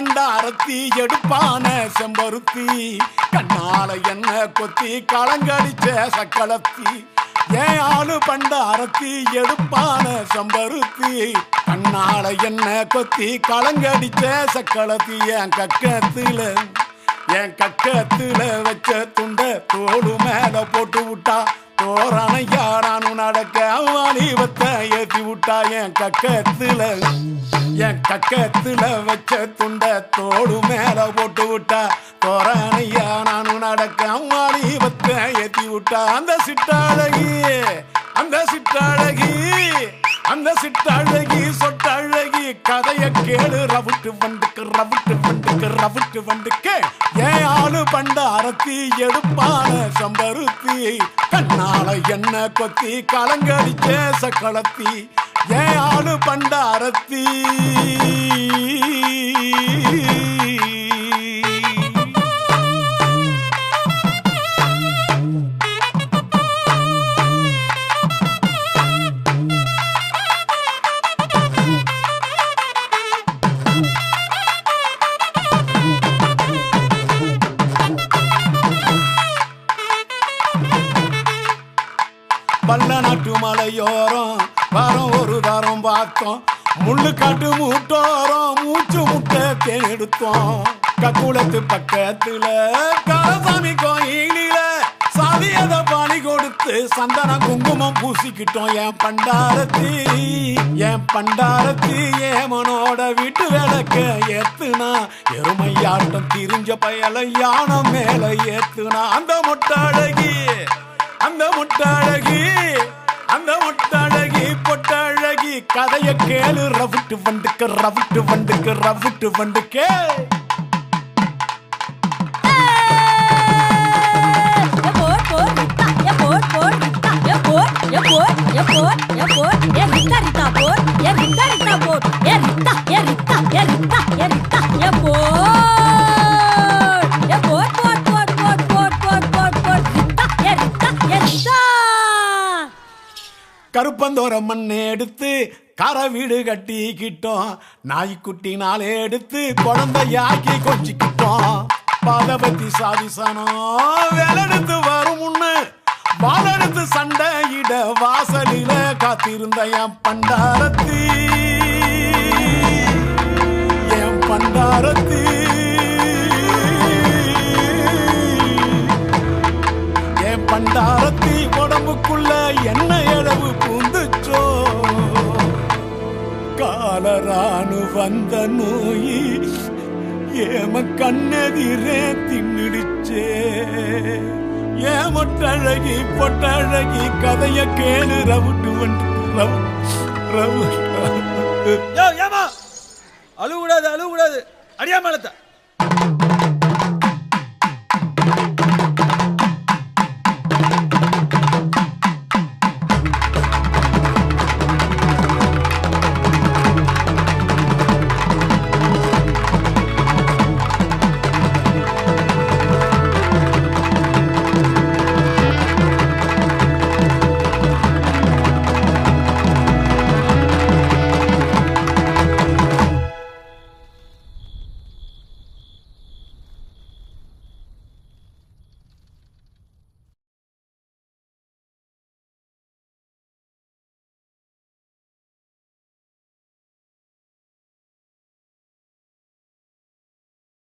பண்டாரத்தி எடுப்பான செம்பருத்தி கண்ணால என்ன கொத்தி களங்கடிச்ச சக்களத்தி ஏன் ஆளு பண்டாரத்தி எடுப்பான செம்பருத்தி கண்ணால என்ன கொத்தி களங்கடிச்ச சக்களத்தி என் கக்கத்துல வச்ச துண்ட தோடு மேல போட்டு விட்டா தோரணையா நானும் நடக்க வாலிபத்தை ஏத்தி விட்டா என் கக்கத்துல வச்ச துண்ட தோடு மேல போட்டு விட்டா தோரணையா நானும் நடக்க வாலிபத்தை ஏத்தி விட்டா அந்த சிட்டாழகி சொட்டாழகி கதைய கேளு ரவுட்டு வண்டுக்கு ஏன் ஆளு பண்டாரத்தி எடுப்பான செம்பருத்தி கண்ணால என்ன கொத்தி களங்கடிச்ச சக்களத்தி ஏன் ஆளு பண்டாரத்தி பல்ல நாட்டு மலையோரம் வாரம் ஒரு வாரம் பார்த்தோம் முள்ளு காட்டு மூட்டோரம் மூச்சு முட்டை தேனெடுத்தோம் கக்குளத்து பக்கத்துல காலசாமி கோயிலில சாதியத பாணி கொடுத்து சந்தன குங்குமம் பூசிக்கிட்டோம் என் பண்டாரத்தி ஏமனோட வீட்டு விளக்க ஏத்துனா எருமையாட்டம் திரிஞ்ச பயல யானம் மேல ஏத்துனா அந்த முட்டாழகி பொட்டாழகி கதைய கேளு ரவுட்டு வண்டுக்கு கருப்பந்தோர மண்ணை எடுத்து கரை வீடு கட்டிக்கிட்டோம் நாய்க்குட்டி நாளே எடுத்து குழந்தையாக்கி கொஞ்சிக்கிட்டோம் பாதபத்தி சாதிசனம் வேலெடுத்து வரும் முன்னு வாழெடுத்து சண்டையிட வாசலில காத்திருந்த என் பண்டாரத்தி உடம்புக்குள்ள என்ன அளவு பூந்துச்சோ காலரானு வந்த நோயி ஏம கண்ணெதிரே தின்னிடுச்சே ஏமொட்டழகி பொட்டழகி கதைய கேளு ரவுட்டு அழுகூடாது அடியாமலத்தை